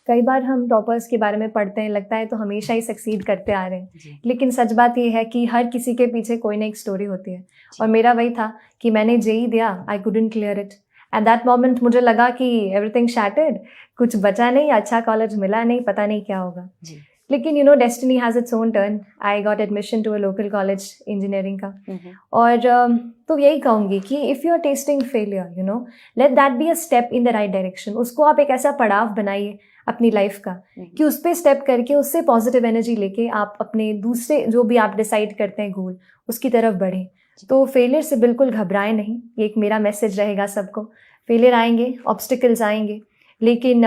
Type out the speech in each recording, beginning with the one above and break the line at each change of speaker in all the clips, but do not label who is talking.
कई बार हम टॉपर्स के बारे में पढ़ते हैं, लगता है तो हमेशा ही सक्सीड करते आ रहे हैं, लेकिन सच बात ये है कि हर किसी के पीछे कोई ना एक स्टोरी होती है। और मेरा वही था कि मैंने जेई दिया, I couldn't clear it. At that moment मुझे लगा कि एवरीथिंग शैटर्ड, कुछ बचा नहीं, अच्छा कॉलेज मिला नहीं, पता नहीं क्या होगा। लेकिन you know destiny has its own turn. I got admission to a local college engineering का। और तो यही कहूँगी कि if you are testing failure, you know, let that be a step in the right direction. उसको आप एक ऐसा पड़ाव बनाइए अपनी लाइफ का कि उस पर स्टेप करके उससे पॉजिटिव एनर्जी लेके आप अपने दूसरे जो भी आप डिसाइड करते हैं गोल, उसकी तरफ बढ़ें। तो फेलियर से बिल्कुल घबराएं नहीं, ये एक मेरा मैसेज रहेगा सबको। फेलियर आएंगे, ऑब्स्टिकल्स आएंगे, लेकिन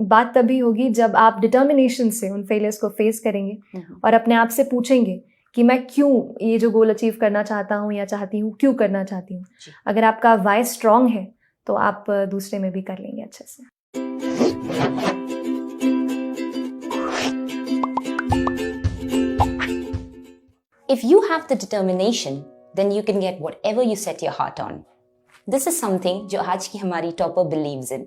बात तभी होगी जब आप डिटर्मिनेशन से उन फेलियर्स को फेस करेंगे और अपने आप से पूछेंगे कि मैं क्यों ये जो गोल अचीव करना चाहता हूँ या चाहती हूँ, क्यों करना चाहती हूँ। अगर आपका वाई स्ट्रांग है तो आप दूसरे में भी कर लेंगे अच्छे से।
If you have the determination, then you can get whatever you set your heart on. This is something जो आज की हमारी topper believes in.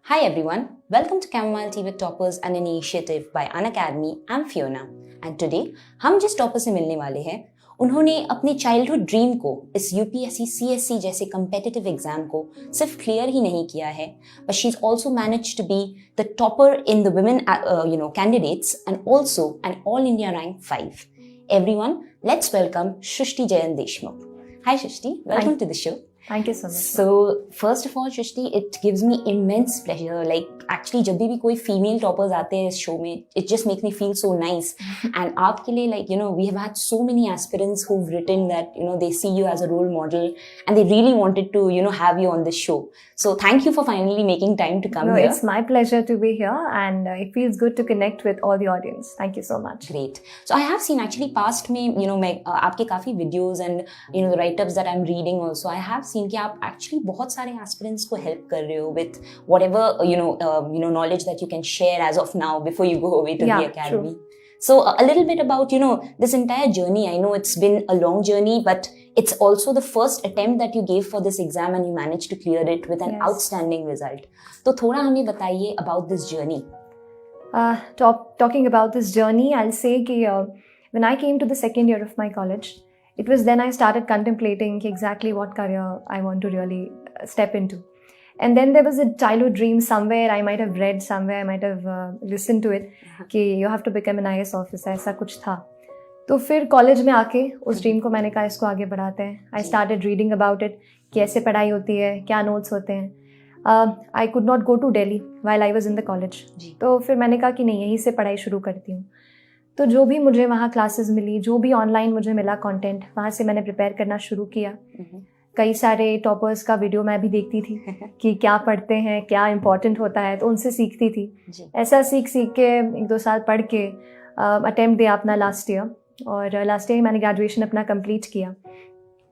Hi everyone, welcome to Chamomile Tea with Toppers, an initiative by Unacademy. I'm Fiona, and today हम जिस topper से मिलने वाले हैं, उन्होंने अपनी childhood dream को इस UPSC CSC जैसे competitive exam को सिर्फ clear ही नहीं किया है, but she's also managed to be the topper in the women candidates and also an all India rank 5. Everyone, let's welcome Shrishti Jayan Deshmukh. Hi Shrishti, welcome to the show.
Thank you so much.
So first of all, Shrishti, it gives me immense pleasure. Like actually, जब भी कोई female toppers आते हैं इस show में, it just makes me feel so nice. And आपके लिए, like you know, we have had so many aspirants who've written that you know they see you as a role model and they really wanted to have you on this show. So thank you for finally making time to come here.
It's my pleasure to be here, and it feels good to connect with all the audience. Thank you so much.
Great. So I have seen actually past में मैं आपके काफी videos and the write-ups that I'm reading also. I have seen कि आप actually बहुत सारे aspirants को help कर रहे हो with whatever knowledge that you can share as of now before you go away to the academy. True. So a little bit about this entire journey. I know it's been a long journey, but it's also the first attempt that you gave for this exam and you managed to clear it with an outstanding result. तो थोड़ा हमें बताइए about this journey.
Talking about this journey, I'll say कि when I came to the second year of my college, it was then I started contemplating exactly what career I want to really step into. And then there was a childhood dream somewhere, I might have read somewhere, I might have listened to it, कि you have to become an IAS officer, ऐसा कुछ था. तो फिर college में आके उस dream को मैंने कहा इसको आगे बढ़ाते हैं. I started reading about it, कैसे पढ़ाई होती है, क्या नोट्स होते हैं. I could not go to Delhi while I was in the college. तो फिर मैंने कहा कि नहीं, यहीं से पढ़ाई शुरू करती हूँ. तो जो भी मुझे वहाँ क्लासेस मिली, जो भी ऑनलाइन मुझे मिला कंटेंट, वहाँ से मैंने प्रिपेयर करना शुरू किया. कई सारे टॉपर्स का वीडियो मैं भी देखती थी कि क्या पढ़ते हैं, क्या इंपॉर्टेंट होता है, तो उनसे सीखती थी. ऐसा सीख के 1-2 साल पढ़ के अटेम्प्ट दिया अपना लास्ट ईयर, और लास्ट ईयर मैंने ग्रेजुएशन अपना कंप्लीट किया.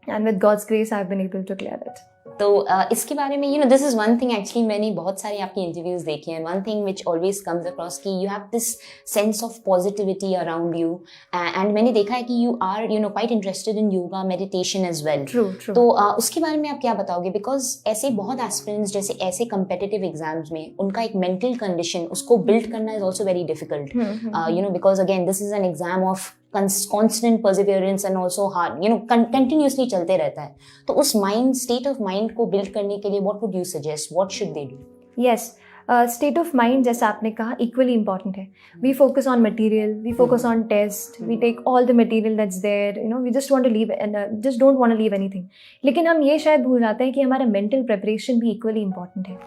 And with God's grace I have been able to clear it.
तो इसके बारे में this is one thing actually मैंने बहुत सारे आपकी इंटरव्यूज देखे हैं. One thing which always comes across कि you have this sense of positivity around you, and मैंने देखा है कि you are quite interested in yoga, meditation as well. तो उसके बारे में आप क्या बताओगे? बिकॉज ऐसे बहुत एस्पिरेंट्स जैसे ऐसे कम्पिटिटिव एग्जाम्स में उनका एक मेंटल कंडीशन उसको बिल्ड करना is also very difficult, because again this is an exam of constant perseverance and also hard continuously चलते रहता है. तो उस state of mind को build करने के लिए what would you suggest? What should they do?
Yes, state of mind जैसा आपने कहा equally important है. We focus on material, we focus on test, we take all the material that's there, we just want to leave and just don't want to leave anything. लेकिन हम ये शायद भूल जाते हैं कि हमारा mental preparation भी equally important है.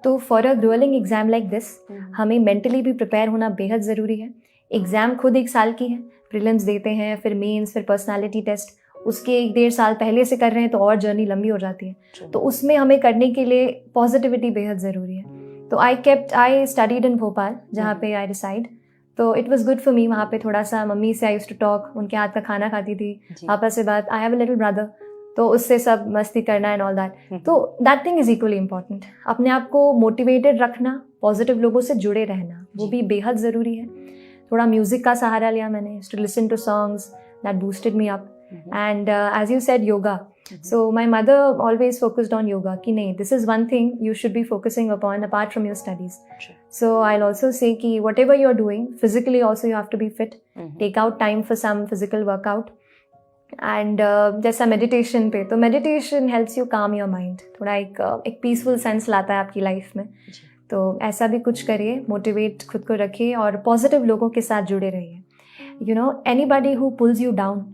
तो for a grueling exam like this, हमें mentally भी prepare होना बेहद ज़रूरी है. एग्ज़ाम खुद 1 साल की है, प्रीलिम्स देते हैं, फिर मेंस, फिर पर्सनालिटी टेस्ट, उसके 1-1.5 साल पहले से कर रहे हैं तो और जर्नी लंबी हो जाती है. तो उसमें हमें करने के लिए पॉजिटिविटी बेहद ज़रूरी है. तो आई स्टडीड इन भोपाल, जहाँ पे आई रिसाइड. तो it was good for me. वहाँ पे थोड़ा सा मम्मी से आई यूज्ड टू टॉक, उनके हाथ का खाना खाती थी, पापा से बात. I have a little brother, तो उससे सब मस्ती करना एंड ऑल दैट. तो that thing is equally important. अपने आप को मोटिवेटेड रखना, पॉजिटिव लोगों से जुड़े रहना, वो भी बेहद ज़रूरी है. थोड़ा म्यूज़िक का सहारा लिया मैंने, to listen to songs that boosted me up. And as you said, yoga. So my mother always focused on yoga कि नहीं, this is one thing you should be focusing upon apart from your studies. So I'll also say कि whatever you're doing, physically also you have to be fit. Take out time for some physical workout. And जैसा meditation पे, तो meditation helps you calm your mind. थोड़ा एक peaceful sense लाता है आपकी life में. तो ऐसा भी कुछ करिए, motivate खुद को रखिए और positive लोगों के साथ जुड़े रहिए. You know, anybody who pulls you down,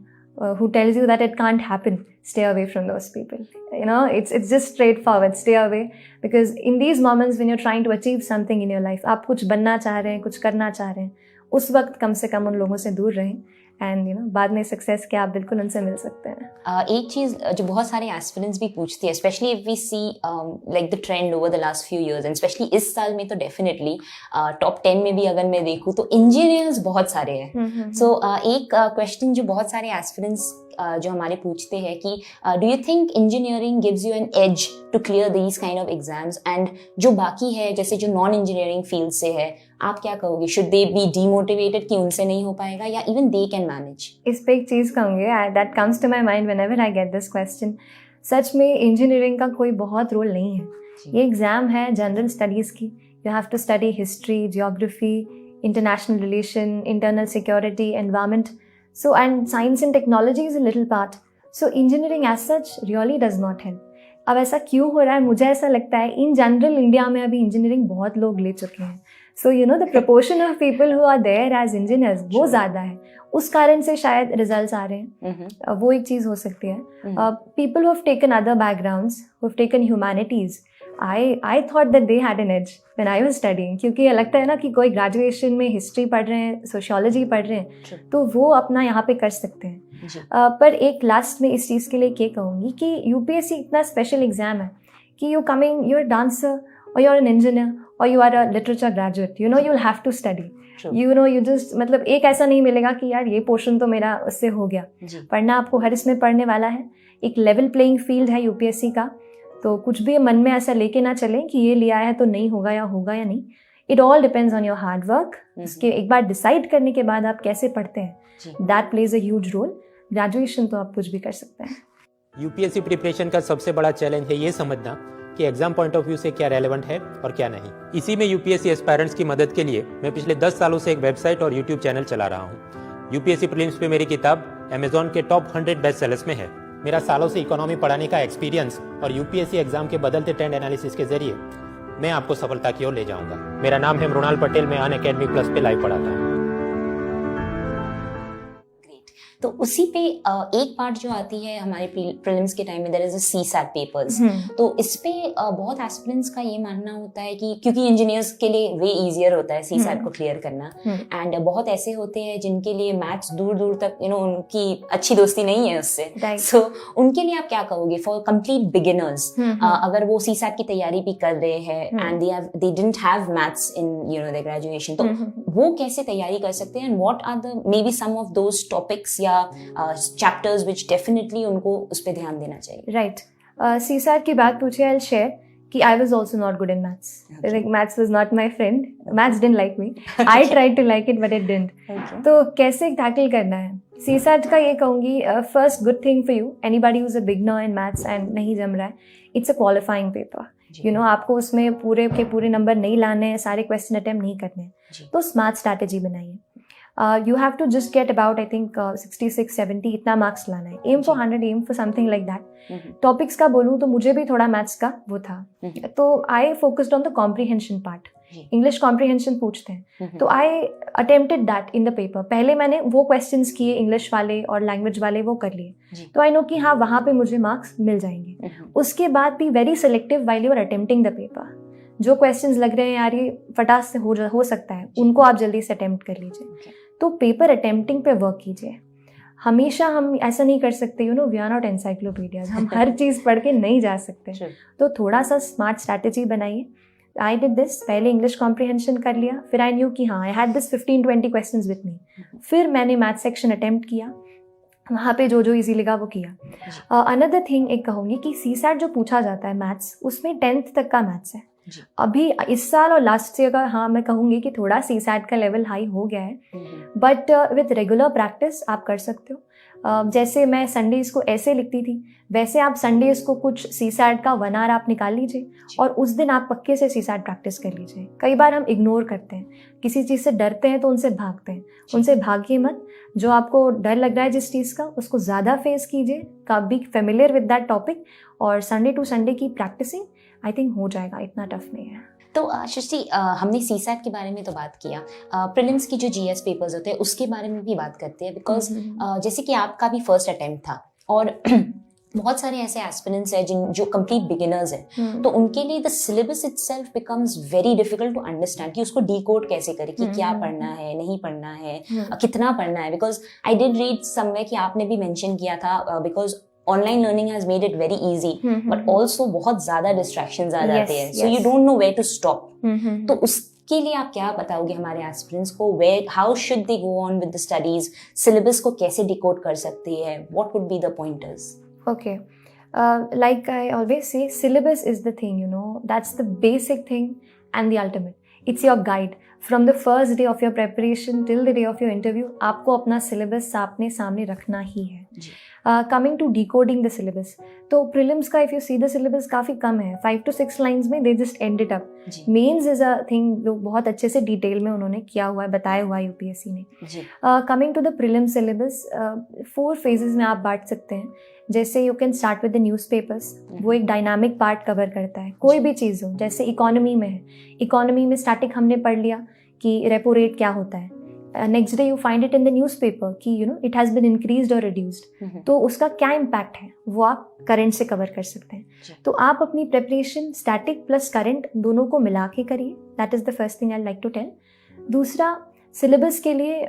who tells you that it can't happen, stay away from those people. You know, it's just straightforward. Stay away, because in these moments when you're trying to achieve something in your life, आप कुछ बनना चाह रहे हैं, कुछ करना चाह रहे हैं, उस वक्त कम से कम उन लोगों से दूर रहें. एंड यू नो, बाद में सक्सेस के आप बिल्कुल उनसे मिल सकते हैं.
एक चीज़ जो बहुत सारे एस्पिरेंट्स भी पूछती है, specially if we see like the trend over the last few years, and specially इस साल में तो डेफिनेटली टॉप 10 में भी अगर मैं देखूँ तो इंजीनियर्स बहुत सारे हैं. सो एक क्वेश्चन जो बहुत सारे एस्पिरेंट्स जो हमारे पूछते हैं कि do you think engineering gives you an edge to clear these kind of exams, and जो बाकी है जैसे जो नॉन इंजीनियरिंग फील्ड से है, आप क्या कहोगे? शुड दे बी डीमोटिवेटेड कि उनसे नहीं हो पाएगा, या इवन दे कैन मैनेज?
इस पे एक चीज़ कहूँगी that comes to my mind whenever I get this question. सच में इंजीनियरिंग का कोई बहुत रोल नहीं है. ये एग्ज़ाम है जनरल स्टडीज़ की. You have to study history, geography, international relation, internal security, environment. So, and science and technology is a little part. So, engineering as such really does not help. अब ऐसा क्यों हो रहा है? मुझे ऐसा लगता है इन जनरल इंडिया में अभी इंजीनियरिंग बहुत लोग ले चुके हैं. So you know, the proportion of people who are there as engineers वो ज़्यादा है. उस कारण से शायद रिजल्ट्स आ रहे हैं. वो एक चीज़ हो सकती है. People who have taken other backgrounds, who have taken humanities, I thought that they had an edge when I was studying, क्योंकि ये लगता है ना कि कोई ग्रेजुएशन में हिस्ट्री पढ़ रहे हैं, सोशियोलॉजी पढ़ रहे हैं, तो वो अपना यहाँ पे कर सकते हैं. पर एक लास्ट में इस चीज़ के लिए क्या कहूँगी कि यूपीएससी इतना स्पेशल एग्जाम है कि यू आर डांसर और यू आर एन इंजीनियर और you are a literature graduate, you know you will have to study. You know, you just मतलब एक ऐसा नहीं मिलेगा कि यार ये पोर्शन तो मेरा उससे हो गया. पढ़ना आपको हर इसमें पढ़ने वाला है. एक लेवल प्लेइंग फील्ड है यूपीएससी का. तो कुछ भी मन में ऐसा लेके ना चलें कि ये लिया है तो नहीं होगा या होगा या नहीं. It all depends on your hard work. इसके एक बार डिसाइड करने के बाद आप कैसे पढ़ते हैं, that plays a huge role. Graduation तो आप कुछ भी कर सकते हैं.
यूपीएससी प्रिपरेशन का सबसे बड़ा चैलेंज है ये समझना कि एग्जाम पॉइंट ऑफ व्यू से क्या रेलेवेंट है और क्या नहीं. इसी में यूपीएससी एस्पायरेंट्स की मदद के लिए मैं पिछले 10 सालों से एक वेबसाइट और यूट्यूब चैनल चला रहा हूँ. यूपीएससी प्रीलिम्स पे मेरी किताब अमेजॉन के टॉप 100 बेस्ट सेलर्स में है. मेरा सालों से इकोनॉमी पढ़ाने का एक्सपीरियंस और यूपीएससी एग्जाम के बदलते ट्रेंड एनालिसिस के जरिए मैं आपको सफलता की ओर ले जाऊंगा. मेरा नाम है मृणाल पटेल. मैं अनअकैडमी प्लस पे लाइव पढ़ाता हूँ.
तो उसी पे एक पार्ट जो आती है हमारे प्रीलिम्स के टाइम में, there is a CSAT papers. तो इस पे बहुत एस्पिरेंट्स का ये मानना होता है कि क्योंकि इंजीनियर्स के लिए वे इजियर होता है सीसैट को क्लियर करना, एंड बहुत ऐसे होते हैं जिनके लिए मैथ्स दूर दूर तक यू नो उनकी अच्छी दोस्ती नहीं है उससे. सो उनके लिए आप क्या कहोगे फॉर कंप्लीट बिगिनर्स, अगर वो सीसैट की तैयारी भी कर रहे हैं and they didn't have maths in you know their graduation, तो वो कैसे तैयारी कर सकते हैं, and what are the maybe some of those topics या चैप्टर्स विच डेफिनेटली उनको उस पर ध्यान देना चाहिए?
राइट. सीसैट की बात पूछे, आई विल शेयर कि I was also not good in maths. Like maths was not my friend. Maths didn't like me. I tried to like it but it didn't. तो कैसे टैकल करना है? CSAT का ये कहूँगी, first good thing for you, anybody who's a beginner in maths and नहीं जम रहा है, it's a qualifying paper. You know, आपको उसमें पूरे के पूरे नंबर नहीं लाने हैं, सारे क्वेश्चन अटेम्प्ट नहीं करने हैं. तो स्मार्ट स्ट्रैटेजी बनाइए. You have to just get about, I think, 66, 70 इतना मार्क्स लाना है. Aim for 100, aim for something like that. Topics का बोलूँ तो मुझे भी थोड़ा मैथ्स का वो था. तो I focused on the comprehension part. English comprehension पूछते हैं, तो आई attempted that in the paper. पहले मैंने वो क्वेश्चंस किए इंग्लिश वाले और लैंग्वेज वाले, वो कर लिए. तो आई नो कि हाँ वहाँ पे मुझे मार्क्स मिल जाएंगे. उसके बाद भी very selective while you are attempting the paper. जो क्वेश्चंस लग रहे हैं यार ये फटाक से हो सकता है, उनको आप जल्दी से अटेम्प्ट कर लीजिए. तो पेपर अटेम्प्टिंग पे वर्क कीजिए. हमेशा हम ऐसा नहीं कर सकते, you know we are not encyclopedias. हम हर चीज़ पढ़ के नहीं जा सकते. तो थोड़ा सा स्मार्ट स्ट्रैटेजी बनाइए. I did this. पहले इंग्लिश कॉम्प्रीहेंशन कर लिया, फिर आई न्यू कि हाँ I had this 15-20 questions with me. फिर मैंने मैथ सेक्शन अटेम्प्ट किया, वहाँ पे जो इजी लगा वो किया. अनदर थिंग एक कहूँगी कि सीसैट जो पूछा जाता है मैथ्स, उसमें 10th तक का मैथ्स है. अभी इस साल और लास्ट से अगर हाँ मैं कहूँगी कि थोड़ा सीसैट का लेवल हाई हो गया है, बट विथ रेगुलर प्रैक्टिस आप कर सकते हो. जैसे मैं संडेज़ को ऐसे लिखती थी, वैसे आप संडेज़ को कुछ सीसैट का 1 आवर आप निकाल लीजिए और उस दिन आप पक्के से सीसैट प्रैक्टिस कर लीजिए। कई बार हम इग्नोर करते हैं, किसी चीज़ से डरते हैं तो उनसे भागते हैं, उनसे भागिए मत। जो आपको डर लग रहा है जिस चीज़ का, उसको ज़्यादा फेस कीजिए, be familiar with that topic, और संडे टू संडे की प्रैक्टिसिंग आई थिंक हो जाएगा, इतना टफ नहीं है।
तो सृष्टि, हमने सीसैट के बारे में तो बात किया, प्रीलिम्स की जो जीएस पेपर्स होते हैं उसके बारे में भी बात करते हैं, बिकॉज जैसे कि आपका भी फर्स्ट अटेम्प्ट था और बहुत सारे ऐसे एस्पिरेंट्स हैं जो कंप्लीट बिगिनर्स हैं, तो उनके लिए the syllabus itself becomes very difficult to understand कि उसको डीकोड कैसे करें, कि क्या पढ़ना है, नहीं पढ़ना है, कितना पढ़ना है। Because I did read somewhere कि आपने भी मेंशन किया था, because online learning has made it very easy, but also बहुत ज्यादा डिस्ट्रैक्शंस आ जाते हैं, so you don't know where to stop. तो उसके लिए आप क्या बताओगे हमारे एस्पिरेंट्स को, where how should they go on with the studies, syllabus को कैसे डिकोड कर सकते हैं, what would be the pointers?
Okay. Like I always say, syllabus is the thing, that's the basic thing and the ultimate. It's your guide. From the first day of your preparation till the day of your interview, आपको अपना syllabus अपने सामने रखना ही है. Coming to decoding the syllabus, तो prelims का if you see the syllabus काफ़ी कम है, 5 to 6 lines में they just end it up. Mains is a thing जो बहुत अच्छे से डिटेल में उन्होंने किया हुआ है, बताया हुआ है यूपीएससी ने. Coming to the prelim syllabus, 4 phases में आप बांट सकते हैं. जैसे you can start with the newspapers, वो एक डायनामिक पार्ट कवर करता है, कोई भी चीज़ हो. जैसे इकोनॉमी में है, इकोनॉमी में स्टैटिक हमने पढ़ लिया कि रेपो रेट क्या होता है. Next day you find it in the newspaper कि इट हैज़ बिन इंक्रीज्ड और रिड्यूस्ड, तो उसका क्या इम्पैक्ट है वो आप करंट से कवर कर सकते हैं. तो आप अपनी प्रिपरेशन स्टैटिक प्लस करंट दोनों को मिला के करिए. That is the first thing I like to tell. दूसरा, सिलेबस के लिए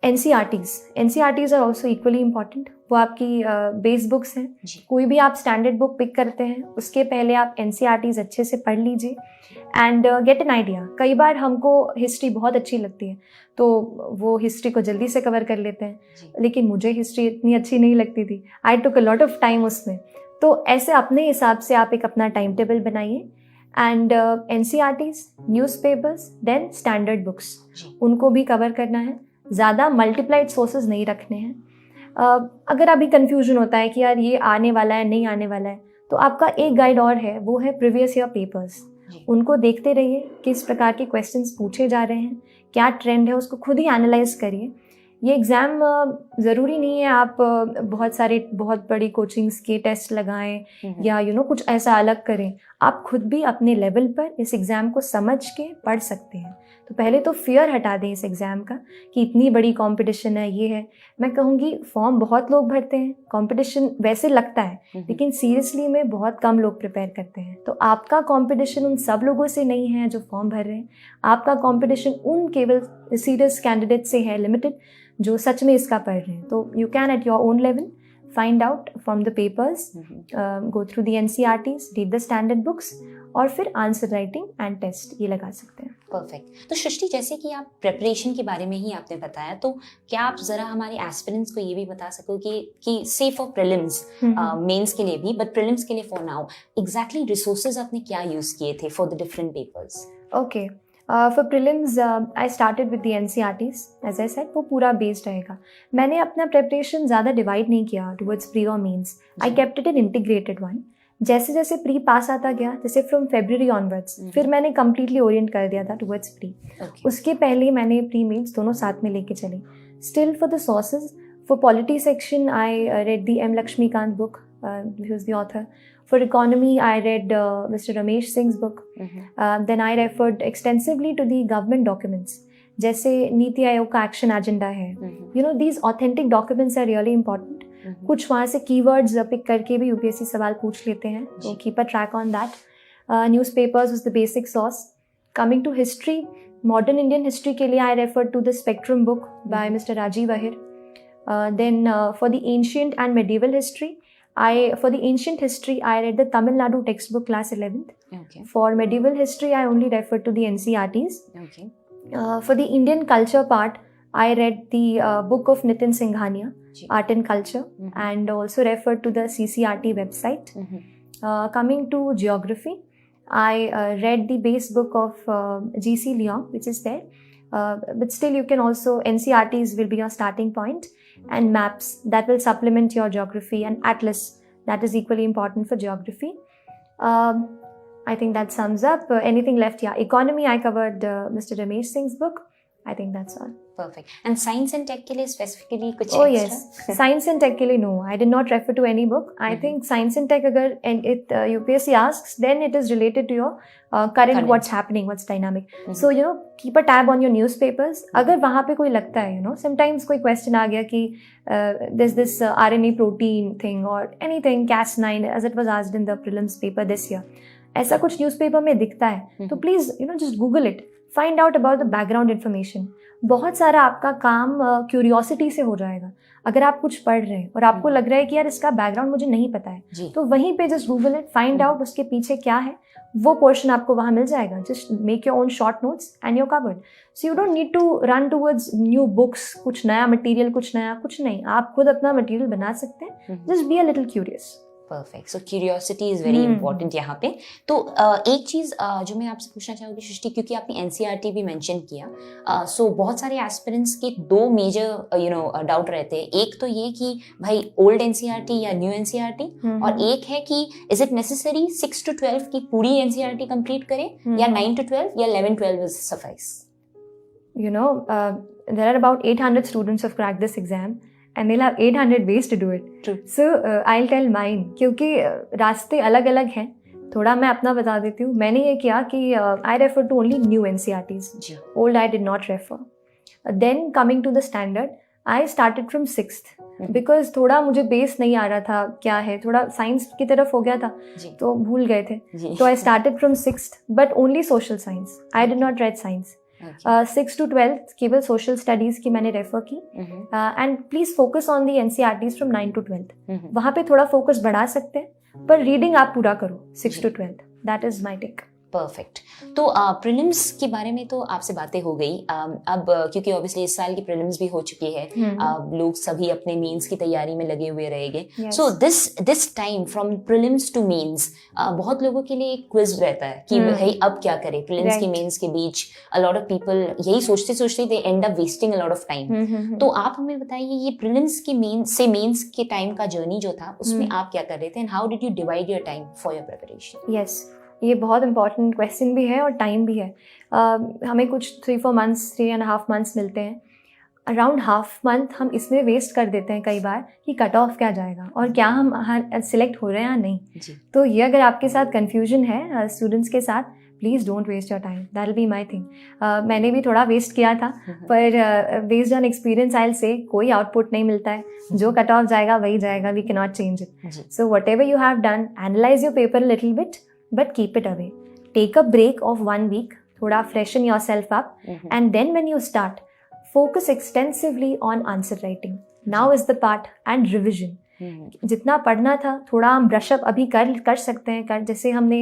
NCRTs are also equally important. वो आपकी बेस बुक्स हैं. कोई भी आप स्टैंडर्ड बुक पिक करते हैं, उसके पहले आप NCRTs अच्छे से पढ़ लीजिए एंड गेट एन आइडिया. कई बार हमको हिस्ट्री बहुत अच्छी लगती है तो वो हिस्ट्री को जल्दी से कवर कर लेते हैं, लेकिन मुझे हिस्ट्री इतनी अच्छी नहीं लगती थी. I took a lot of time उसमें. तो ऐसे अपने हिसाब से आप एक अपना टाइम टेबल बनाइए and NCRTs, newspapers, then standard books, उनको भी कवर करना है. ज़्यादा मल्टीप्लाइड सोर्सेज नहीं रखने हैं. अगर अभी कन्फ्यूजन होता है कि यार ये आने वाला है नहीं आने वाला है, तो आपका एक गाइड और है, वो है प्रीवियस ईयर पेपर्स. उनको देखते रहिए, किस प्रकार के क्वेश्चंस पूछे जा रहे हैं, क्या ट्रेंड है, उसको खुद ही एनालाइज करिए. ये एग्ज़ाम ज़रूरी नहीं है आप बहुत बड़ी कोचिंग्स के टेस्ट लगाएं या कुछ ऐसा अलग करें. आप खुद भी अपने लेवल पर इस एग्ज़ाम को समझ के पढ़ सकते हैं. तो पहले तो फियर हटा दें इस एग्ज़ाम का कि इतनी बड़ी कंपटीशन है, ये है. मैं कहूँगी फॉर्म बहुत लोग भरते हैं, कंपटीशन वैसे लगता है, लेकिन सीरियसली में बहुत कम लोग प्रिपेयर करते हैं. तो आपका कंपटीशन उन सब लोगों से नहीं है जो फॉर्म भर रहे हैं. आपका कंपटीशन उन केवल सीरियस कैंडिडेट से है, लिमिटेड, जो सच में इसका पढ़ रहे हैं. तो you can at your own level find out from the papers, go through the NCRTs, read the standard books, और फिर आंसर राइटिंग एंड टेस्ट ये लगा सकते हैं.
परफेक्ट. तो सृष्टि, जैसे कि आप प्रिपरेशन के बारे में ही आपने बताया, तो क्या आप ज़रा हमारे एस्पिरेंट्स को ये भी बता सकोगे कि से फॉर प्रीलिम्स, मेंस के लिए भी, बट प्रीलिम्स के लिए फॉर नाउ, एग्जैक्टली रिसोर्सेज आपने क्या यूज़ किए थे for the different papers?
Okay, for prelims I started with the NCRTs, as I said, वो पूरा बेस्ड रहेगा. मैंने अपना प्रिपरेशन ज़्यादा डिवाइड नहीं किया टुवर्ड्स प्री और mains. I kept it in integrated one. जैसे जैसे प्री पास आता गया, जैसे फ्रॉम February ऑनवर्ड्स, फिर मैंने कम्प्लीटली ओरिएंट कर दिया था टुवर्ड्स प्री. उसके पहले मैंने प्री मेंस दोनों साथ में लेके चली. Still for the sources, for polity section I read the M. Lakshmikant book, who is the author. For economy, I read Mr. Ramesh Singh's book. Then I referred extensively to the government documents. जैसे नीति आयोग का action agenda है. These authentic documents are really important. कुछ वहाँ से keywords pick करके भी UPSC सवाल पूछ लेते हैं, तो keep a track on that. Newspapers was the basic source. Coming to history, modern Indian history के लिए I refer to the Spectrum book by mister Rajiv Ahir. Then for the ancient and medieval history, for the ancient history, I read the Tamil Nadu textbook class 11th.
Okay.
For medieval history, I only referred to the NCRTs.
Okay.
For the Indian culture part, I read the book of Nitin Singhania, Art and Culture, and also referred to the CCRT website. Coming to geography, I read the base book of G.C. Leong, which is there. but still you can also, NCERTs will be your starting point, and maps that will supplement your geography, and atlas that is equally important for geography. I think that sums up. Anything left? Yeah, economy I covered Mr. Ramesh Singh's book. I think that's all.
Perfect. And science and tech के लिए specifically कुछ
Oh
extra?
yes, science and tech के लिए no, I did not refer to any book. I think science and tech अगर UPSC asks, then it is related to your current what's happening, what's dynamic. So you know, keep a tab on your newspapers. अगर वहाँ पे कोई लगता है, you know, sometimes कोई question आ गया कि there's this RNA protein thing or anything, Cas9 as it was asked in the prelims paper this year. ऐसा कुछ न्यूज़पेपर में दिखता है तो please you know just Google it, find out about the background information. बहुत सारा आपका काम क्यूरियोसिटी से हो जाएगा. अगर आप कुछ पढ़ रहे हैं और आपको लग रहा है कि यार इसका बैकग्राउंड मुझे नहीं पता है, तो वहीं पे just Google it, find out उसके पीछे क्या है, वो पोर्शन आपको वहाँ मिल जाएगा. Just make your own short notes and your covered. So you don't need to run towards new books, कुछ नया मटेरियल, कुछ नहीं. आप खुद अपना मटेरियल बना सकते हैं. Just be a little curious.
Perfect. So curiosity is very important यहाँ पे. तो एक चीज जो मैं आपसे पूछना चाहूँगी सृष्टि, क्योंकि आपने एनसीईआरटी भी मेंशन किया, सो बहुत सारे एस्पिरेंट्स के दो मेजर डाउट रहते हैं. एक तो ये कि भाई ओल्ड एनसीईआरटी या न्यू एनसीईआरटी, और एक है कि इज इट नेसेसरी 6 to 12 की पूरी एनसीईआरटी कंप्लीट करें या 9 to 12 या 11-12 is suffice.
You know, there are about 800 students have cracked this exam. And they'll have 800 ways to do it.
True.
So I'll tell mine, क्योंकि रास्ते अलग अलग हैं. थोड़ा मैं अपना बता देती हूँ. मैंने ये किया कि I refer to only new NCERTs. Old I did not refer. Then coming to the standard, I started from 6th. Because थोड़ा मुझे बेस नहीं आ रहा था क्या है, थोड़ा साइंस की तरफ हो गया था तो भूल गए थे. तो I started from 6th, but only social science. I did not read science. 6 to 12 केवल सोशल स्टडीज की मैंने रेफर की. And please focus on the NCERTs from 9 to 12. वहाँ पे थोड़ा फोकस बढ़ा सकते हैं, पर रीडिंग आप पूरा करो 6 to 12. That is my take.
Perfect. तो प्रीलिम्स के बारे में तो आपसे बातें हो गई. अब क्योंकि ऑब्वियसली इस साल की प्रीलिम्स भी हो चुकी है, लोग सभी अपने मेंस की तैयारी में लगे हुए रहेंगे. So this time from prelims to mains बहुत लोगों के लिए एक क्विज रहता है कि भाई अब क्या करें प्रीलिम्स की मेंस के बीच. अ लॉट ऑफ पीपल यही सोचते सोचते they end up wasting a lot of time. तो आप हमें बताइए ये प्रीलिम्स की मेंस के टाइम का जर्नी जो था उसमें आप क्या कर रहे थे, and how did you divide your time for your preparation.
Yes, ये बहुत इंपॉर्टेंट क्वेश्चन भी है और टाइम भी है. हमें कुछ 3-4 months 3.5 months मिलते हैं. अराउंड हाफ मंथ हम इसमें वेस्ट कर देते हैं कई बार कि कट ऑफ क्या जाएगा और क्या हम सिलेक्ट हो रहे हैं या नहीं. तो ये अगर आपके साथ कन्फ्यूजन है स्टूडेंट्स के साथ, please don't waste your time. That will be my thing. मैंने भी थोड़ा वेस्ट किया था, पर based on experience I will say कोई आउटपुट नहीं मिलता है. जो कट ऑफ जाएगा वही जाएगा. We can not change it. So whatever you have done, analyse your paper little bit, but keep it away. Take a break of 1 week, thoda freshen yourself up, and then when you start, focus extensively on answer writing. Now is the part, and revision. जितना पढ़ना था थोड़ा हम brush-up अभी कर सकते हैं. जैसे हमने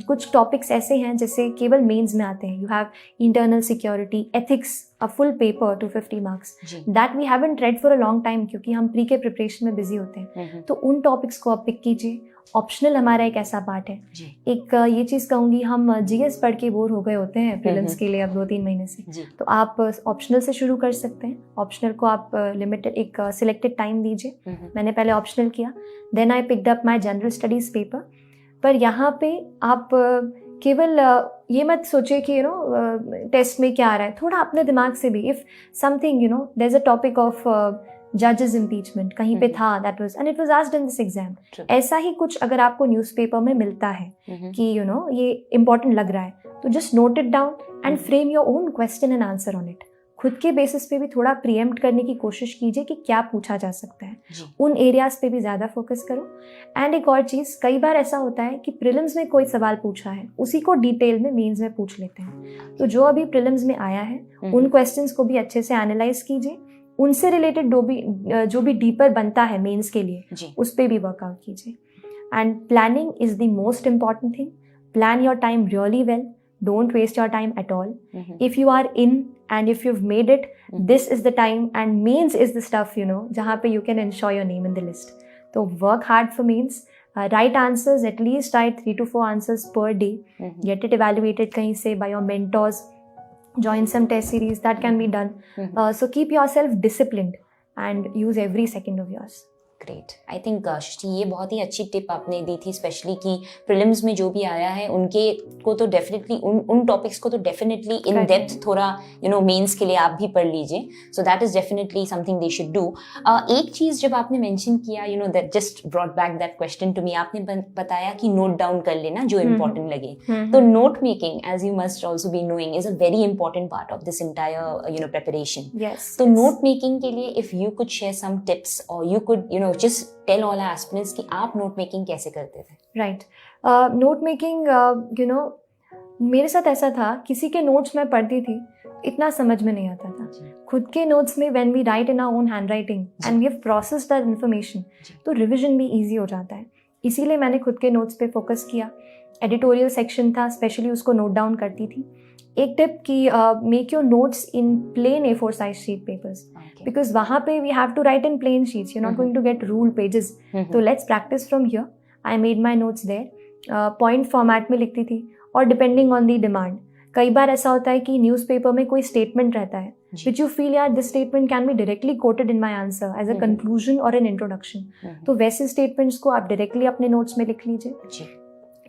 कुछ टॉपिक्स ऐसे हैं जैसे केवल मेंस में आते हैं. You have internal security, ethics, a full paper 250 marks that we haven't read for a long time क्योंकि हम प्री के प्रिपरेशन में बिजी होते हैं. तो उन टॉपिक्स को आप पिक कीजिए. ऑप्शनल हमारा एक ऐसा पार्ट है. एक ये चीज़ कहूँगी, हम जीएस पढ़ के बोर हो गए होते हैं प्रीलिम्स के लिए अब 2-3 महीने से. तो आप ऑप्शनल से शुरू कर सकते हैं. ऑप्शनल को आप लिमिटेड एक सिलेक्टेड टाइम दीजिए. मैंने पहले ऑप्शनल किया, then I picked up my general studies paper. पर यहाँ पे आप केवल ये मत सोचिए कि यू नो टेस्ट में क्या आ रहा है. थोड़ा अपने दिमाग से भी, if something you know there is a topic of जजेस इम्पीचमेंट कहीं पे था, that was and it was asked in this exam. ऐसा ही कुछ अगर आपको न्यूज़पेपर में मिलता है कि यू नो ये इंपॉर्टेंट लग रहा है, तो just note it down and frame your own question and answer on it. खुद के बेसिस पे भी थोड़ा प्रीएम्प्ट करने की कोशिश कीजिए कि क्या पूछा जा सकता है. उन एरियाज पे भी ज़्यादा फोकस करो. एंड एक और चीज़, कई बार ऐसा होता है कि प्रीलिम्स में कोई सवाल पूछा है, उसी को डिटेल में मेंस में पूछ लेते हैं. तो जो अभी प्रीलिम्स में आया है उन क्वेश्चंस को भी अच्छे से एनालाइज कीजिए. उनसे रिलेटेड जो भी डीपर बनता है मेंस के लिए उस पर भी वर्कआउट कीजिए. And planning is the most important thing. Plan your time really well. Don't waste your time at all. If you are in and if you've made it, this is the time, and mains is the stuff, you know, jahan pe you can ensure your name in the list. So work hard for mains. Write answers, at least write 3 to 4 answers per day. Get it evaluated kahin se by your mentors. join some test series, that can be done. So keep yourself disciplined and use every second of yours.
Great. I think Srishti ये बहुत ही अच्छी tip आपने दी थी, specially कि prelims में जो भी आया है उनके को तो डेफिनेटली उन टॉपिक्स को तो डेफिनेटली इन डेप्थ थोड़ा मेंस के लिए आप भी पढ़ लीजिए. So that is definitely something they should do. एक चीज जब आपने मेंशन किया that just brought back that question to me, आपने बताया कि नोट डाउन कर लेना जो इम्पोर्टेंट लगे. तो note making, as you must also be knowing, is a very important part of this entire preparation. तो नोट मेकिंग के लिए if you could share some tips और you could just tell all our aspirants कि आप note making कैसे करते थे.
Right. Note making, मेरे साथ ऐसा था, किसी के notes मैं पढ़ती थी, इतना समझ में नहीं आता था. खुद के notes में when we write in our own handwriting and we have processed that information, तो revision भी easy हो जाता है. इसीलिए मैंने खुद के notes पे focus किया. Editorial section था, specially उसको note down करती थी. एक टिप कि make your notes in plain A4 size sheet papers. Because वहाँ पे we have to write in plain sheets. You're not going to get ruled pages. So let's practice from here. I made my notes there. Point format में लिखती थी और depending on the demand. कई बार ऐसा होता है कि newspaper में कोई statement रहता है which you feel यार this statement can be directly quoted in my answer as a conclusion or an introduction. तो वैसे statements को आप directly अपने notes में लिख लीजिए.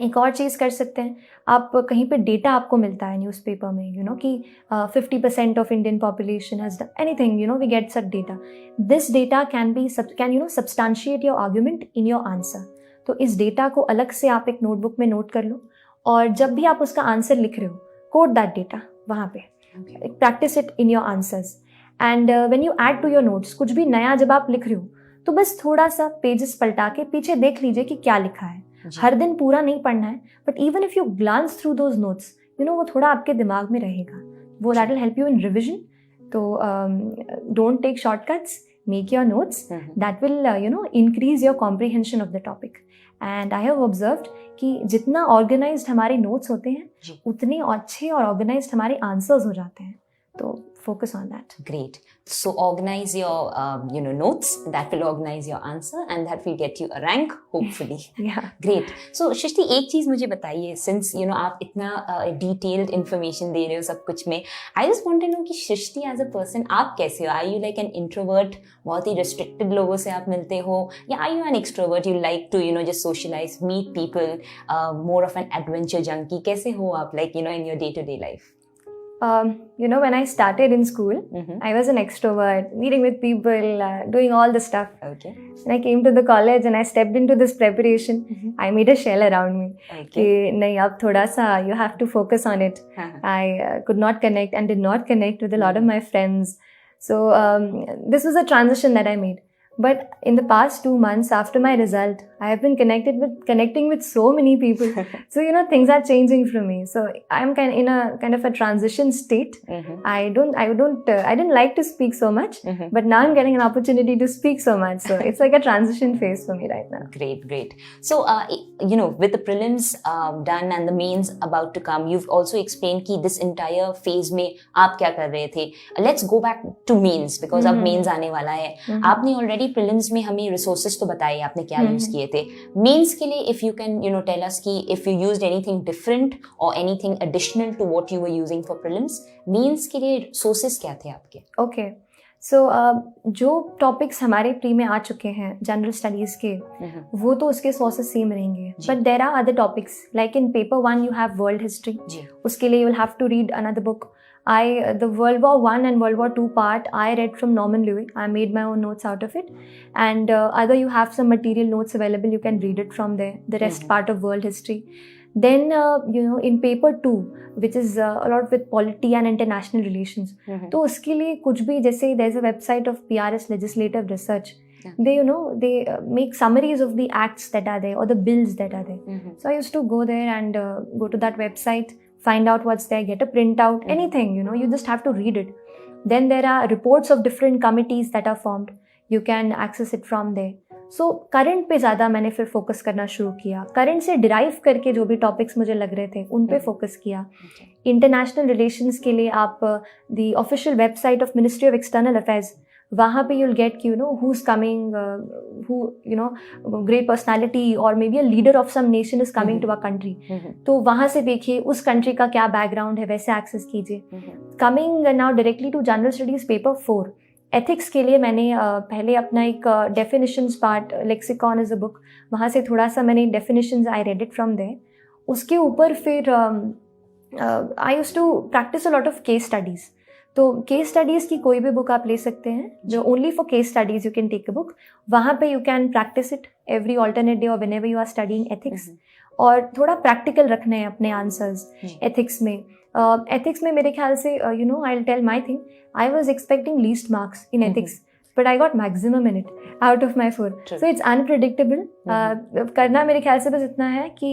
एक और चीज़ कर सकते हैं, आप कहीं पे डेटा आपको मिलता है न्यूज़पेपर में कि 50% of Indian population has done anything, we get such data. This data can substantiate your argument in your answer. तो इस डेटा को अलग से आप एक नोटबुक में नोट कर लो और जब भी आप उसका आंसर लिख रहे हो, कोट दैट डेटा वहाँ पे, practice it in your answers. And when you add to your notes, कुछ भी नया जब आप लिख रहे हो तो बस थोड़ा सा पेजेस पलटा के पीछे देख लीजिए कि क्या लिखा है. हर दिन पूरा नहीं पढ़ना है, but even if you glance through those notes, वो थोड़ा आपके दिमाग में रहेगा, वो that will help you in revision. तो don't take shortcuts, make your notes, that will increase your comprehension of the topic. And I have observed कि जितना ऑर्गेनाइज्ड हमारे नोट्स होते हैं उतने अच्छे और ऑर्गेनाइज्ड हमारे आंसर्स हो जाते हैं. तो focus on that.
Great. So organize your notes. That will organize your answer and that will get you a rank, hopefully.
Yeah.
Great. So सृष्टि एक चीज मुझे बताइए, since आप इतना detailed information दे रहे हो सब कुछ में, I just want to know कि सृष्टि as a person आप कैसे हो? Are you like an introvert? बहुत ही restricted लोगों से आप मिलते हो, या are you an extrovert? You like to just socialize, meet people, more of an adventure junkie? कैसे हो आप like in your day-to-day life?
When I started in school, I was an extrovert, meeting with people, doing all the stuff. Okay. When I came to the college and I stepped into this preparation, I made a shell around me. Okay. कि नहीं, अब थोड़ा सा you have to focus on it. I could not connect and did not connect with a lot of my friends. So this was a transition that I made. But in the past 2 months after my result, I have been connecting with so many people. So things are changing for me. So I'm in a kind of a transition state. I didn't like to speak so much, but now I'm getting an opportunity to speak so much. So it's like a transition phase for me right now.
Great. So with the prelims done and the mains about to come, you've also explained कि this entire phase में आप क्या कर रहे थे. Let's go back to mains because अब mains आने वाला है. आपने already प्रीलिम्स में हमें रिसोर्सेज तो बताए आपने क्या यूज किए थे. मेंस के लिए if you can tell us कि if you used anything different और anything additional to what you were using for prelims, mains के लिए सोर्सेज क्या थे आपके?
ओके, सो जो टॉपिक्स हमारे प्री में आ चुके हैं जनरल स्टडीज के, वो तो उसके सोर्सेज सेम रहेंगे, but there are other topics like in paper 1 you have world history. उसके लिए you will have to read another book. The World War I and World War II part, I read from Norman Lewis. I made my own notes out of it. And either you have some material notes available, you can read it from there. The rest part of world history. Then, in paper 2, which is a lot with polity and international relations. तो उसके लिए कुछ भी, जैसे there's a website of PRS Legislative Research. They, they make summaries of the acts that are there or the bills that are there. So I used to go there and go to that website, find out what's there, get a printout, anything, you just have to read it. Then there are reports of different committees that are formed. You can access it from there. So current पे ज़्यादा मैंने फिर focus करना शुरू किया. Current से derive करके जो भी टॉपिक्स मुझे लग रहे थे उन पे फोकस किया. इंटरनेशनल रिलेशंस के लिए आप the official website of ministry of external affairs, वहाँ पे you'll get you know who's coming, who you know great personality or maybe a leader of some nation is coming to our country. तो वहाँ से देखिए उस country का क्या background है, वैसे एक्सेस कीजिए. Coming now directly to general studies paper 4, ethics के लिए मैंने पहले अपना एक definitions part, lexicon is a book, वहाँ से थोड़ा सा मैंने definitions I read it from there. उसके ऊपर फिर I used to practise a lot of case studies. तो केस स्टडीज़ की कोई भी बुक आप ले सकते हैं, जो only for case studies you can take a book. वहाँ पे you can practise it every alternate day और whenever you are studying ethics. और थोड़ा प्रैक्टिकल रखने हैं अपने आंसर्स एथिक्स में. एथिक्स में मेरे ख्याल से you know I will tell my thing, I was expecting least marks in ethics, but I got maximum in it out of my 4.
True.
So it's unpredictable. करना मेरे ख्याल से बस इतना है कि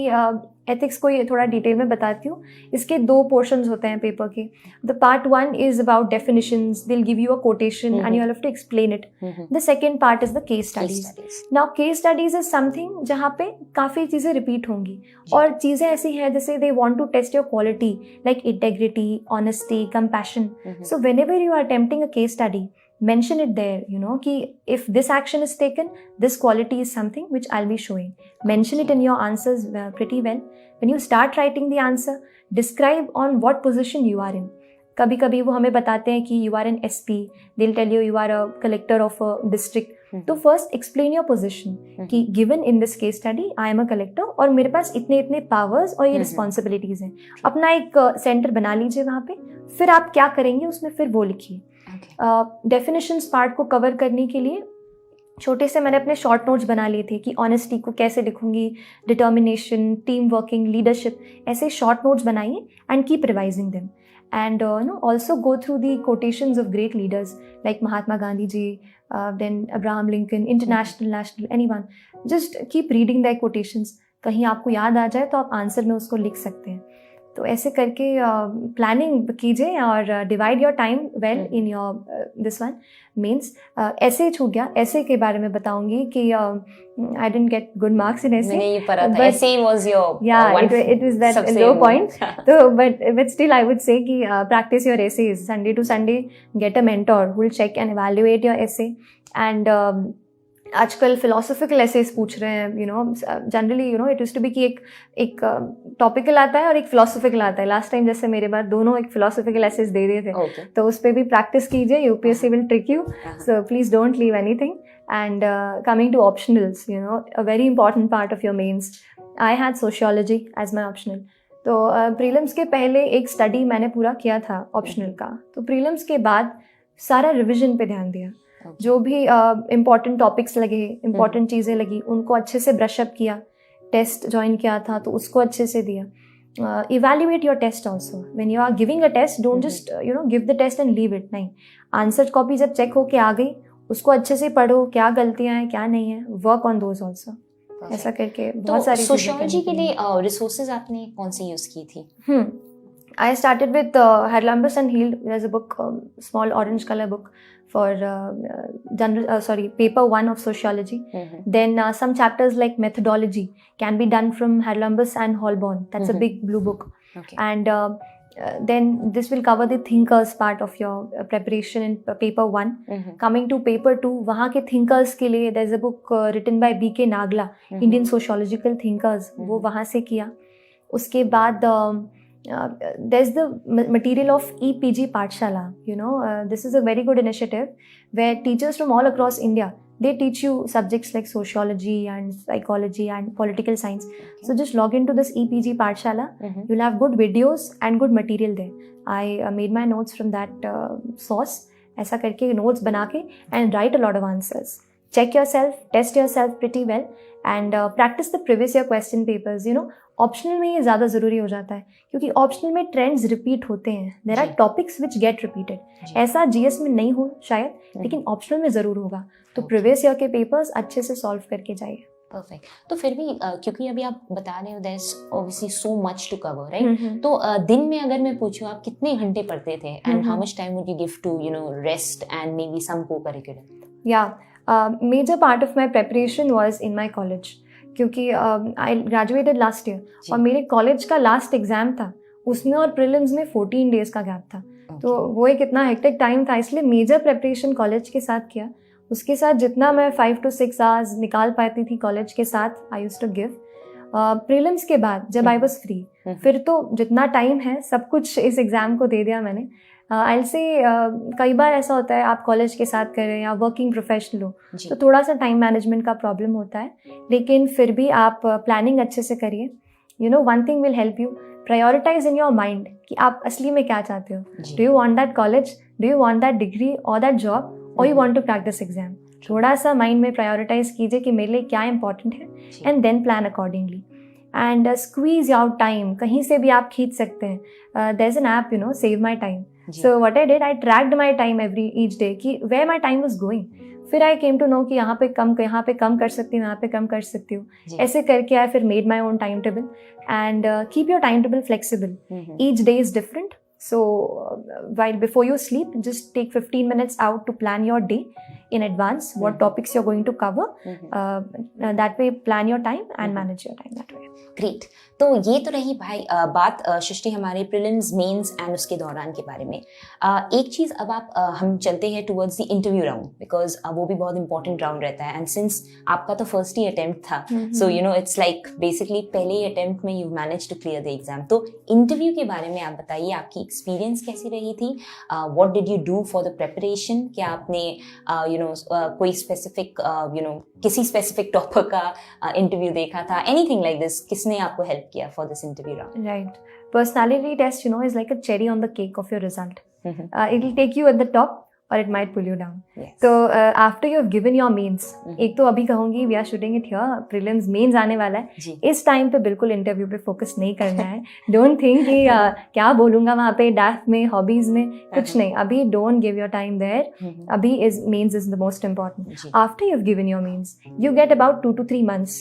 एथिक्स को ये थोड़ा डिटेल में बताती हूँ. इसके 2 पोर्शंस होते हैं पेपर के. The part 1 is about definitions, they will give you a quotation and you have to explain it. The second part is the case studies. Now case studies is something जहाँ पे काफ़ी चीज़ें repeat होंगी और चीज़ें ऐसी हैं जैसे they want to test your quality like integrity, honesty, compassion. So whenever you are attempting a case study, mention it there, you know, ki if this action is taken, this quality is something which I'll be showing. Mention it in your answers pretty well. When you start writing the answer, describe on what position you are in. कभी कभी वो हमें बताते हैं कि you are an SP, they'll tell you you are a collector of a district. तो first explain your position कि given in this case study I am a collector और मेरे पास इतने इतने powers और ये responsibilities हैं. अपना एक सेंटर बना लीजिए वहाँ पे, फिर आप क्या करेंगे उसमें फिर वो लिखिए. डेफिनेशंस पार्ट को कवर करने के लिए छोटे से मैंने अपने शॉर्ट नोट्स बना लिए थे कि ऑनेस्टी को कैसे लिखूंगी, डिटर्मिनेशन, टीम वर्किंग, लीडरशिप, ऐसे शॉर्ट नोट्स बनाइए and keep revising them. And also go through the quotations of great leaders like Mahatma Gandhi ji, then Abraham Lincoln, international, national, anyone. Just keep reading the quotations. कहीं आपको याद आ जाए तो आप answer में उसको लिख सकते हैं. तो ऐसे करके प्लानिंग कीजिए और divide your time well in your this one means. Essay छूट गया, ऐसे के बारे में बताऊंगी कि I didn't get good marks in essay.
मैंने ये पढ़ा था, essay was your
it was that low point. तो but still I would say कि practise your essays. Sunday to Sunday get a mentor who will check and evaluate your essay. एंड आजकल philosophical essays पूछ रहे हैं, you know, generally you know it used to be कि एक topical आता है और एक फिलोसॉफिकल आता है. लास्ट टाइम जैसे मेरे बाद दोनों एक फिलोसॉफिकल एसेज दे दिए थे, तो उस पर भी प्रैक्टिस कीजिए. UPSC will trick you, so please don't leave anything. And coming to optionals, you know, a very important part of your mains. I had sociology as my optional. तो prelims के पहले एक स्टडी मैंने पूरा किया था optional का. तो प्रीलिम्स के बाद सारा रिविजन पे ध्यान दिया. जो भी इम्पॉर्टेंट टॉपिक्स लगे, इम्पॉर्टेंट चीज़ें लगी, उनको अच्छे से ब्रशअप किया. टेस्ट ज्वाइन किया था तो उसको अच्छे से दिया. Evaluate your test also. When you are giving a test, don't just you know give the test and leave it. नहीं, आंसर कॉपी जब चेक होके आ गई, उसको अच्छे से पढ़ो, क्या गलतियाँ हैं क्या नहीं है, वर्क ऑन दोज ऑल्सो. ऐसा करके बहुत सारी
सोशियोलॉजी के लिए रिसोर्सेज आपने कौन सी यूज़ की थी?
I started with Harlambus and Heald. There's a book, small orange color book for paper 1 of sociology. Then some chapters like methodology can be done from Harlambus and Holborn. That's a big blue book.
Okay.
And then this will cover the thinkers part of your preparation in paper 1. Coming to paper 2, वहाँ के thinkers के लिए there's a book written by B.K. Nagla, Indian sociological thinkers. वो वहाँ से किया. उसके बाद there's the material of EPG Pathshala. You know, this is a very good initiative where teachers from all across India, they teach you subjects like sociology and psychology and political science. So just log into this EPG Pathshala. You'll have good videos and good material there. I made my notes from that source. ऐसा करके notes बना के and write a lot of answers. Check yourself, test yourself pretty well and practice the previous year question papers. You know, optional में ये ज़्यादा ज़रूरी हो जाता है क्योंकि ऑप्शनल में ट्रेंड्स रिपीट होते हैं. There are topics which get repeated. ऐसा जीएस में नहीं हो शायद, लेकिन ऑप्शनल में ज़रूर होगा. तो प्रीवियस ईयर के पेपर्स अच्छे से सॉल्व करके जाइए.
परफेक्ट. तो फिर भी क्योंकि अभी आप बता रहे हो there is obviously so much to cover, right? तो दिन में अगर मैं पूछूं आप कितने घंटे पढ़ते थे and how much time would you give to you know rest and maybe some co-curricular?
या major part of my preparation was in my college क्योंकि आई ग्रेजुएटेड लास्ट ईयर और मेरे कॉलेज का लास्ट एग्जाम था उसमें और prelims में 14 days का गैप था. तो वो एक इतना हेक्टिक टाइम था, इसलिए मेजर प्रेपरेशन कॉलेज के साथ किया। उसके साथ जितना मैं 5 to 6 आवर्स निकाल पाती थी कॉलेज के साथ, I used to give. Prelims के बाद जब आई वाज फ्री, फिर तो जितना टाइम है सब कुछ इस एग्ज़ाम को दे दिया मैंने। आई से कई बार ऐसा होता है आप कॉलेज के साथ कर रहे हैं या वर्किंग प्रोफेशनल हो तो थोड़ा सा टाइम मैनेजमेंट का प्रॉब्लम होता है, लेकिन फिर भी आप प्लानिंग अच्छे से करिए। You know one thing will help you, prioritise in your mind कि आप असली में क्या चाहते हो। Do you want that college, do you want that degree और दैट जॉब, और you want to crack this exam. थोड़ा सा माइंड में प्रायोरिटाइज कीजिए कि मेरे लिए क्या इंपॉर्टेंट है and then plan accordingly and squeeze out time. कहीं से भी आप खींच सकते हैं। There is an app, you know, save my time. So what I did, I tracked my time each day कि where my time was going. फिर I came to know कि यहाँ पे कम कर सकती हूँ, यहाँ पे कम कर सकती हूँ। ऐसे करके आई फिर made my own time table and keep your time table flexible. Each day is different, so while before you sleep just take 15 minutes out to plan your day in advance, what topics you're going to cover. That way plan your time and manage your time that way.
Great. तो ये तो रही भाई बात सृष्टि हमारे prelims, mains and उसके दौरान के बारे में। एक चीज़ अब आप हम चलते हैं towards the interview round, because वो भी बहुत इंपॉर्टेंट राउंड रहता है। एंड सिंस आपका तो फर्स्ट ही अटेम्प्ट था, so you know it's like basically पहले ही अटेम्प्ट में you manage to clear the exam. तो इंटरव्यू के बारे में आप बताइए, आपकी एक्सपीरियंस कैसी रही थी? What did you do for the preparation? क्या आपने कोई स्पेसिफिक किसी स्पेसिफिक टॉपिक का इंटरव्यू देखा था, एनीथिंग लाइक दिस? किसने आपको हेल्प किया for this interview round?
Right. Personality test, you know, is like a cherry on the cake of your result. It will take you at the top or it might pull you down.
Yes.
So after you have given your mains, एक तो अभी कहूँगी we are shooting it here, prelims mains आने वाला है, इस time पे बिल्कुल इंटरव्यू पे फोकस नहीं करना है। डोंट थिंक कि क्या बोलूँगा वहाँ पे डैफ में, हॉबीज में, कुछ नहीं। अभी don't give your time there. अभी mains is the most important. After you have given your mains you get about 2 to 3 months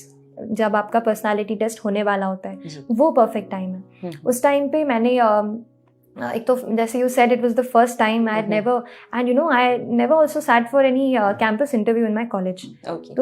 जब आपका पर्सनालिटी टेस्ट होने वाला होता है, वो परफेक्ट टाइम है। उस टाइम पे मैंने एक तो जैसे you said it was the first time I had never, and you know I never also sat for any campus interview in my college. तो